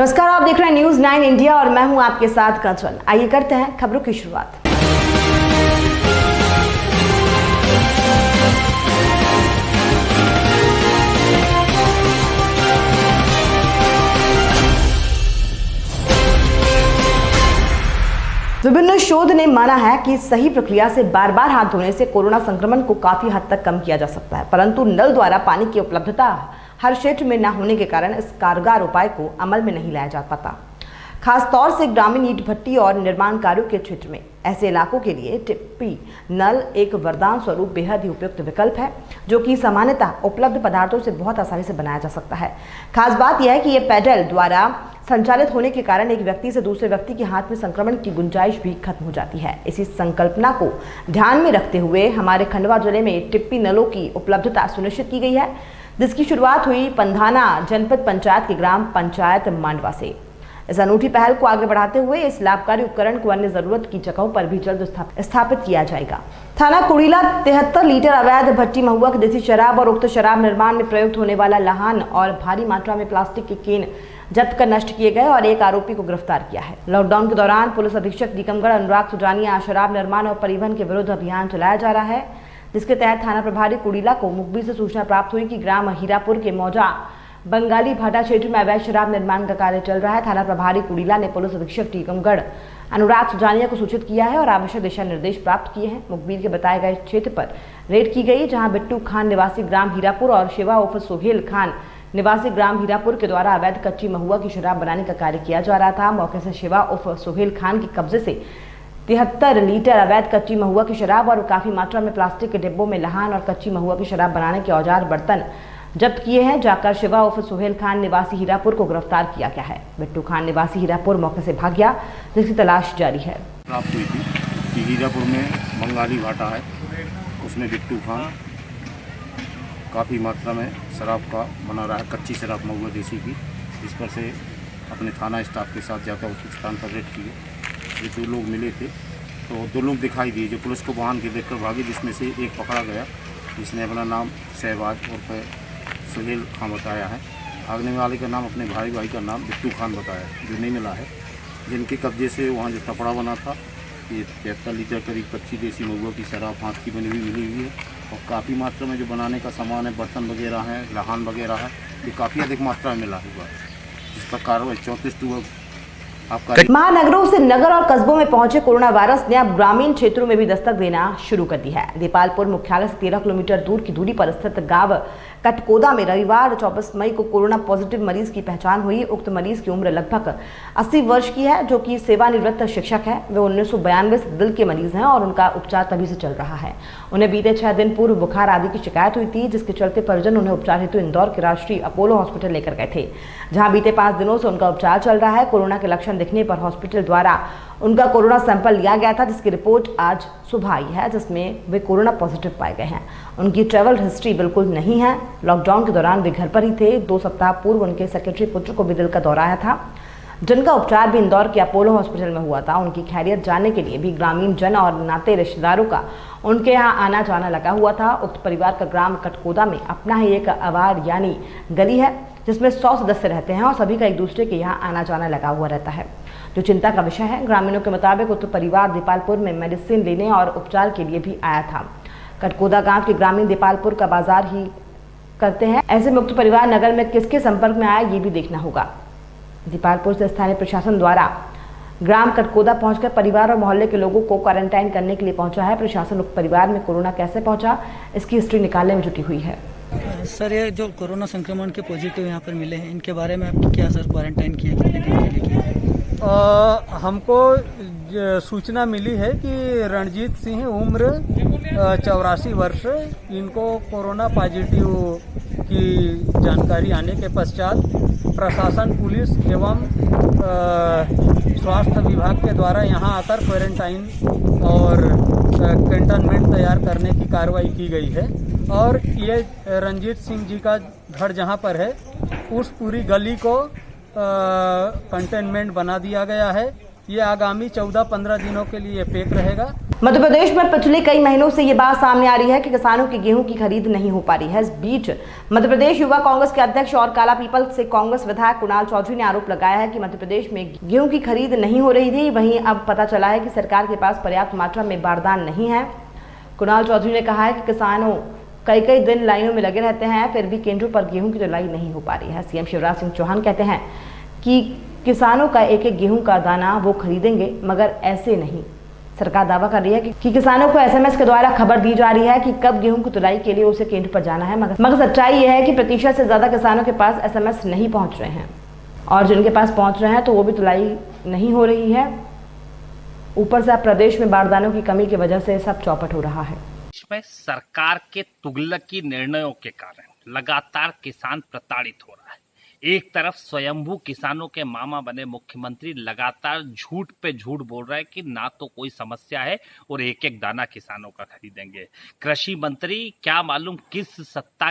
नमस्कार, आप देख रहे हैं न्यूज़ 9 इंडिया और मैं हूं आपके साथ कंचन। आइए करते हैं खबरों की शुरुआत। विभिन्न शोध ने माना है कि सही प्रक्रिया से बार बार हाथ धोने से कोरोना संक्रमण को काफी हद तक कम किया जा सकता है, परंतु नल द्वारा पानी की उपलब्धता हर क्षेत्र में न होने के कारण इस कारगर उपाय को अमल में नहीं लाया जा पाता। खासतौर से ग्रामीण ईंट भट्टी और निर्माण कार्यों के क्षेत्र में ऐसे इलाकों के लिए टिप्पी नल एक वरदान स्वरूप बेहद ही उपयुक्त विकल्प है, जो कि सामान्यतः उपलब्ध पदार्थों से बहुत आसानी से बनाया जा सकता है। खास बात यह है कि यह पैडल द्वारा संचालित होने के कारण एक व्यक्ति से दूसरे व्यक्ति के हाथ में संक्रमण की गुंजाइश भी खत्म हो जाती है। इसी संकल्पना को ध्यान में रखते हुए हमारे खंडवा जिले में टिप्पी नलों की उपलब्धता सुनिश्चित की गई है, जिसकी शुरुआत हुई पंधाना जनपद पंचायत के ग्राम पंचायत मांडवा से। इस अनूठी पहल को आगे बढ़ाते हुए इस लाभकारी उपकरण को अन्य जरूरत की जगहों पर भी जल्द स्थापित किया जाएगा। थाना कुड़ीला 73 लीटर अवैध भट्टी महुआ की देसी शराब और उक्त शराब निर्माण में प्रयुक्त होने वाला लहान और भारी मात्रा में प्लास्टिक के केन जब्त कर नष्ट किए गए और एक आरोपी को गिरफ्तार किया है। लॉकडाउन के दौरान पुलिस अधीक्षक टीकमगढ़ अनुराग सुजानिया शराब निर्माण और परिवहन के विरुद्ध अभियान चलाया जा रहा है, जिसके तहत थाना प्रभारी कुड़ीला को मुखबिर से सूचना प्राप्त हुई कि ग्राम हीरापुर के मौजा बंगाली भाटा क्षेत्र में अवैध शराब निर्माण का कार्य चल रहा है। थाना प्रभारी कुड़ीला ने पुलिस अधीक्षक टीकमगढ़ अनुराग सुजानिया को सूचित किया है और आवश्यक दिशा निर्देश प्राप्त किए हैं। मुखबिर के बताए गए क्षेत्र पर रेड की गई, जहां बिट्टू खान निवासी ग्राम हीरापुर और शिवा उर्फ सोहेल खान निवासी ग्राम हीरापुर के द्वारा अवैध कच्ची महुआ की शराब बनाने का कार्य किया जा रहा था। मौके से शिवा उर्फ सोहेल खान के कब्जे से 73 लीटर अवैध कच्ची महुआ की शराब और काफी मात्रा में प्लास्टिक के डिब्बों में लहान और कच्ची महुआ की शराब बनाने के औजार बर्तन जब्त किए हैं। जाकर शिवा उर्फ सोहेल खान निवासी हीरापुर को गिरफ्तार किया गया है। बिट्टू खान निवासी हीरापुर मौके से भाग गया, जिसकी तलाश जारी है। प्राप्त हुई थी कि हीरापुर में बंगाली भाटा है, उसमें बिट्टू खान काफ़ी मात्रा में शराब का बना रहा है, कच्ची शराब महुआ देसी की। इस पर से अपने थाना स्टाफ के साथ जाकर उस स्थान पर रेड किए। ये 2 लोग मिले थे, तो 2 लोग दिखाई दिए जो पुलिस को वाहन के देखकर भागे, जिसमें से एक पकड़ा गया, जिसने अपना नाम शहबाज और सुहेल खान बताया है। भागने वाले का नाम अपने भाई का नाम बिट्टू खान बताया, जो नहीं मिला है। जिनके कब्जे से वहाँ जो टपड़ा बना था, ये 73 लीटर करीब कच्ची देसी महुआ की शराब हाथ की बनी हुई मिली हुई है और काफ़ी मात्रा में जो बनाने का सामान है, बर्तन वगैरह हैं, लहान वगैरह है, ये काफ़ी अधिक मात्रा में मिला हुआ है, जिस पर कार्रवाई 34 महानगरों से नगर और कस्बों में पहुंचे कोरोना वायरस ने अब ग्रामीण क्षेत्रों में भी दस्तक देना शुरू कर दी है। दीपालपुर मुख्यालय से 13 किलोमीटर दूर की दूरी पर स्थित गांव कटकोदा में रविवार 24 मई को कोरोना पॉजिटिव मरीज की पहचान हुई। उक्त मरीज की उम्र लगभग 80 वर्ष की है, जो कि सेवानिवृत्त शिक्षक है। वे 1992 से दिल के मरीज हैं और उनका उपचार तभी से चल रहा है। उन्हें बीते 6 दिन पूर्व बुखार आदि की शिकायत हुई थी, जिसके चलते परिजन उन्हें उपचार हेतु इंदौर के राष्ट्रीय अपोलो हॉस्पिटल लेकर गए थे, जहाँ बीते 5 दिनों से उनका उपचार चल रहा है। कोरोना के लक्षण दिखने पर हॉस्पिटल द्वारा उनका कोरोना सैंपल लिया गया था, जिसकी रिपोर्ट आज सुबह आई है, जिसमें वे कोरोना पॉजिटिव पाए गए हैं। उनकी ट्रैवल हिस्ट्री बिल्कुल नहीं है। लॉकडाउन के दौरान वे घर पर ही थे। 2 सप्ताह पूर्व उनके सेक्रेटरी पुत्र को भी दिल का दौरा आया था, जिनका उपचार भी इंदौर के अपोलो हॉस्पिटल में हुआ था। उनकी खैरियत जानने के लिए भी ग्रामीण जन और नाते रिश्तेदारों का उनके यहाँ आना जाना लगा हुआ था। उक्त परिवार का ग्राम कटकोदा में अपना ही एक आवार यानी गली है, जिसमें 100 सदस्य रहते हैं और सभी का एक दूसरे के यहाँ आना जाना लगा हुआ रहता है, जो चिंता का विषय है। ग्रामीणों के मुताबिक उक्त परिवार दीपालपुर में मेडिसिन लेने और उपचार के लिए भी आया था। कटकोदा गांव के ग्रामीण दीपालपुर का बाजार ही करते हैं। ऐसे में उक्त परिवार नगर में किसके संपर्क में आया, ये भी देखना होगा। दीपालपुर से स्थानीय प्रशासन द्वारा ग्राम कटकोदा पहुंचकर परिवार और मोहल्ले के लोगों को क्वारंटाइन करने के लिए पहुंचा है। प्रशासन उक्त परिवार में कोरोना कैसे पहुंचा, इसकी हिस्ट्री निकालने में जुटी हुई है। सर, ये जो कोरोना संक्रमण के पॉजिटिव यहाँ पर मिले हैं, इनके बारे में आपकी क्या सर क्वारंटाइन किया, कितने दिन के लिए किया? हमको सूचना मिली है कि रणजीत सिंह उम्र 84 वर्ष, इनको कोरोना पॉजिटिव की जानकारी आने के पश्चात प्रशासन, पुलिस एवं स्वास्थ्य विभाग के द्वारा यहाँ आकर क्वारंटाइन और कंटेनमेंट तैयार करने की कार्रवाई की गई है। और ये रणजीत सिंह जी का घर जहाँ पर है, उस पूरी गली को कंटेनमेंट बना दिया गया है। ये आगामी 14-15 दिनों के लिए पैक रहेगा। मध्य प्रदेश में पिछले कई महीनों से ये बात सामने आ रही है कि किसानों की गेहूं की खरीद नहीं हो पा रही है। इस बीच मध्य प्रदेश युवा कांग्रेस के अध्यक्ष और काला पीपल से कांग्रेस विधायक कुणाल चौधरी ने आरोप लगाया है कि मध्य प्रदेश में गेहूं की खरीद नहीं हो रही थी, वहीं अब पता चला है कि सरकार के पास पर्याप्त मात्रा में बारदान नहीं है। कुणाल चौधरी ने कहा है कि किसानों कई दिन लाइनों में लगे रहते हैं, फिर भी केंद्रों पर गेहूं की ढुलाई नहीं हो पा रही है। सीएम शिवराज सिंह चौहान कहते हैं कि किसानों का एक गेहूं का दाना वो खरीदेंगे, मगर ऐसे नहीं। सरकार दावा कर रही है कि किसानों को एसएमएस के द्वारा खबर दी जा रही है कि कब गेहूं की तुलाई के लिए उसे केंद्र पर जाना है, मगर सच्चाई यह है कि प्रतिशत से ज्यादा किसानों के पास एसएमएस नहीं पहुंच रहे हैं, और जिनके पास पहुंच रहे हैं तो वो भी तुलाई नहीं हो रही है। ऊपर से अब प्रदेश में बारदानों की कमी की वजह से सब चौपट हो रहा है। इसमें सरकार के तुगलकी निर्णयों के कारण लगातार किसान प्रताड़ित हो रहा है। एक तरफ स्वयंभू किसानों के मामा बने मुख्यमंत्री लगातार झूठ पे झूठ बोल रहे हैं कि ना तो कोई समस्या है और एक एक दाना किसानों का खरीदेंगे। कृषि मंत्री क्या मालूम किस सत्ता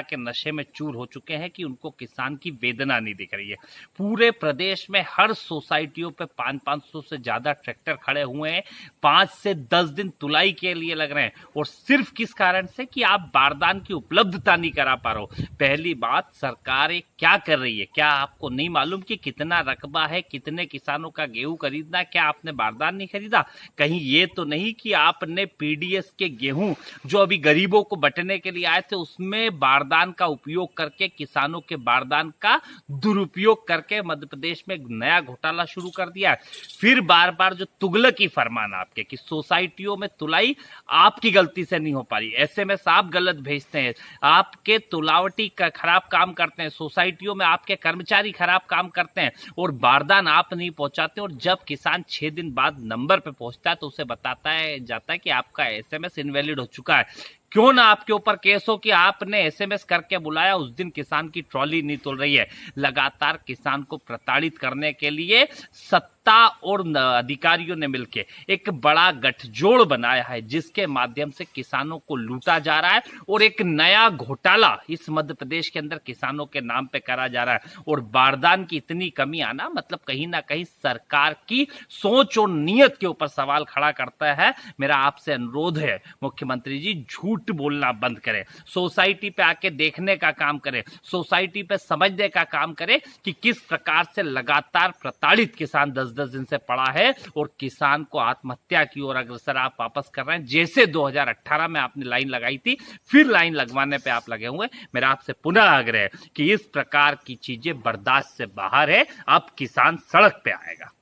के नशे में चूर हो चुके हैं कि उनको किसान की वेदना नहीं दिख रही है। पूरे प्रदेश में हर सोसाइटियों पे 500 से ज्यादा ट्रैक्टर खड़े हुए हैं, 5 से 10 दिन तुलाई के लिए लग रहे हैं, और सिर्फ किस कारण से कि आप बारदान की उपलब्धता नहीं करा पा रहे हो। पहली बात, सरकार क्या कर रही है? क्या आपको नहीं मालूम कि कितना रकबा है, कितने किसानों का गेहूं खरीदना है? क्या आपने बारदान नहीं खरीदा? कहीं ये तो नहीं कि आपने पीडीएस के गेहूं जो अभी गरीबों को बंटने के लिए आए थे उसमें बारदान का उपयोग करके, किसानों के बारदान का दुरुपयोग करके मध्य प्रदेश में नया घोटाला शुरू कर दिया है। फिर बार बार जो तुगलकी फरमान आपके कि सोसाइटियों में तुलाई आपकी गलती से नहीं हो पा रही, एसएमएस आप गलत भेजते हैं, आपके तुलावटी का खराब काम करते हैं, सोसाइटियों में आपके कर्मचारी खराब काम करते हैं और बारदान आप नहीं पहुंचाते। और जब किसान 6 दिन बाद नंबर पे पहुंचता है तो उसे बताता है जाता है कि आपका एसएमएस इनवैलिड हो चुका है। क्यों ना आपके ऊपर केस हो कि आपने एसएमएस करके बुलाया, उस दिन किसान की ट्रॉली नहीं तुल रही है। लगातार किसान को प्रताड़ित करने के लिए सत्ता और अधिकारियों ने मिलकर एक बड़ा गठजोड़ बनाया है, जिसके माध्यम से किसानों को लूटा जा रहा है और एक नया घोटाला इस मध्य प्रदेश के अंदर किसानों के नाम पे करा जा रहा है। और बारदान की इतनी कमी आना मतलब कहीं ना कहीं सरकार की सोच और नीयत के ऊपर सवाल खड़ा करता है। मेरा आपसे अनुरोध है मुख्यमंत्री जी, झूठ बोलना बंद करें, सोसाइटी पे आके देखने का काम करें, सोसाइटी पे समझने का काम करें कि किस प्रकार से लगातार प्रताड़ित किसान 10-10 दिन से पड़ा है और किसान को आत्महत्या की ओर अग्रसर आप वापस कर रहे हैं। जैसे 2018 में आपने लाइन लगाई थी, फिर लाइन लगवाने पे आप लगे हुए। मेरा आपसे पुनः आग्रह है कि इस प्रकार की चीजें बर्दाश्त से बाहर है, अब किसान सड़क पे आएगा।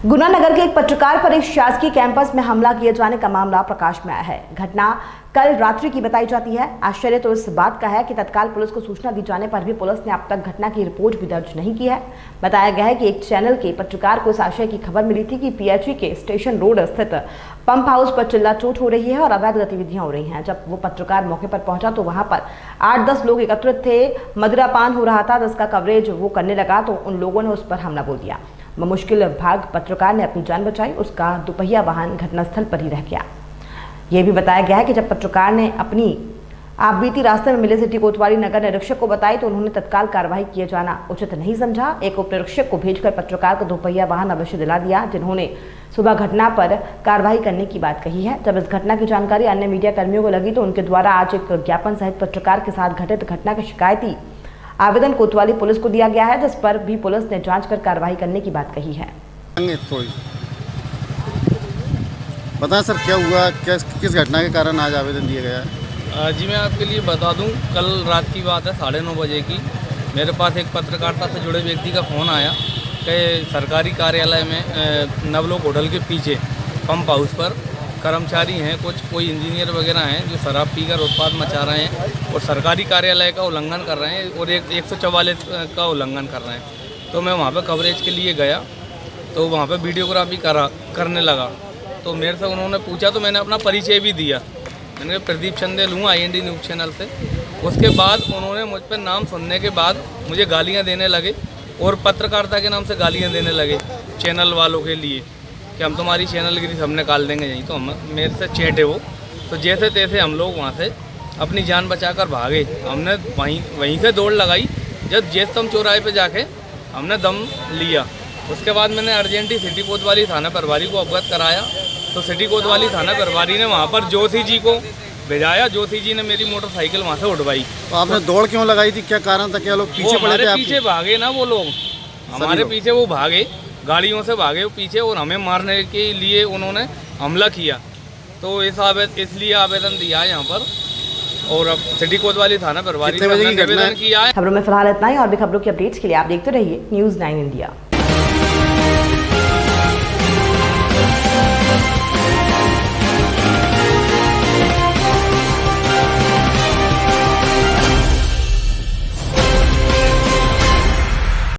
गुना नगर के एक पत्रकार पर एक शासकीय कैंपस में हमला किए जाने का मामला प्रकाश में आया है। घटना कल रात्रि की बताई जाती है। आश्चर्य तो इस बात का है कि तत्काल पुलिस को सूचना दी जाने पर भी पुलिस ने अब तक घटना की रिपोर्ट भी दर्ज नहीं की है। बताया गया है कि एक चैनल के पत्रकार को इस आशय की खबर मिली थी कि पीएचई के स्टेशन रोड स्थित पंप हाउस पर चिल्ला-चोट हो रही है और अवैध गतिविधियां हो रही हैं। जब वो पत्रकार मौके पर पहुंचा तो वहां पर 8-10 लोग एकत्रित थे, मदिरापान हो रहा था, जिसका कवरेज वो करने लगा तो उन लोगों ने उस पर हमला बोल दिया। मुश्किल भाग पत्रकार ने अपनी जान बचाई, उसका दुपहिया वाहन घटनास्थल पर ही रह गया। यह भी बताया गया है कि जब पत्रकार ने अपनी आप बीती रास्ते में मिले सिटी कोतवाली नगर निरीक्षक को बताई तो उन्होंने तत्काल कार्रवाई किए जाना उचित नहीं समझा। एक उप निरीक्षक को भेजकर पत्रकार को दोपहिया वाहन अवश्य दिला दिया, जिन्होंने सुबह घटना पर कार्रवाई करने की बात कही है। जब इस घटना की जानकारी अन्य मीडिया कर्मियों को लगी तो उनके द्वारा आज एक ज्ञापन सहित पत्रकार के साथ घटित घटना की शिकायती आवेदन कोतवाली पुलिस को दिया गया है, जिस पर भी पुलिस ने जांच कर कार्रवाई करने की बात कही है। बताएं सर, क्या हुआ, किस घटना के कारण आज आवेदन दिया गया है? जी मैं आपके लिए बता दूं, कल रात की बात है 9:30 बजे की। मेरे पास एक पत्रकारिता से जुड़े व्यक्ति का फ़ोन आया कि सरकारी कार्यालय में नवलोक होटल के पीछे पंप हाउस पर कर्मचारी हैं, कोई इंजीनियर वगैरह हैं जो शराब पीकर उत्पाद मचा रहे हैं और सरकारी कार्यालय का उल्लंघन कर रहे हैं और 144 का उल्लंघन कर रहे हैं। तो मैं वहाँ पर कवरेज के लिए गया तो वहाँ पर वीडियोग्राफी करने लगा। तो मेरे से उन्होंने पूछा तो मैंने अपना परिचय भी दिया। मैंने प्रदीप चंदेल हूँ IND न्यूज़ चैनल से। उसके बाद उन्होंने मुझ पर नाम सुनने के बाद मुझे गालियाँ देने लगे और पत्रकारिता के नाम से गालियाँ देने लगे चैनल वालों के लिए कि हम तुम्हारी चैनलगिरी सब निकाल देंगे यहीं। तो हम मेरे से चेटे वो, तो जैसे तैसे हम लोग वहाँ से अपनी जान बचाकर भागे। हमने वहीं से दौड़ लगाई। जब जेस्तम चौराहे पे जाके हमने दम लिया उसके बाद मैंने अर्जेंटी सिटी कोतवाली थाना प्रभारी को अवगत कराया, तो सिटी कोतवाली थाना प्रभारी ने वहाँ पर ज्योति जी को भेजाया। ज्योति जी ने मेरी मोटरसाइकिल वहाँ से उठवाई। तो आपने दौड़ क्यों लगाई थी, क्या कारण था, क्या लोग वो पीछे पड़े थे हमारे आपके? पीछे भागे ना, वो लोग हमारे लोग? पीछे वो भागे, गाड़ियों से भागे वो पीछे, और हमें मारने के लिए उन्होंने हमला किया। तो इसलिए आवेदन दिया है यहाँ पर, और अब सिटी कोतवाली थाना प्रभारी कितने बजे की घटना निवेदन है? किया है। खबरों में फिलहाल इतना ही। और भी खबरों की अपडेट्स के लिए आप देखते रहिए News 9 इंडिया।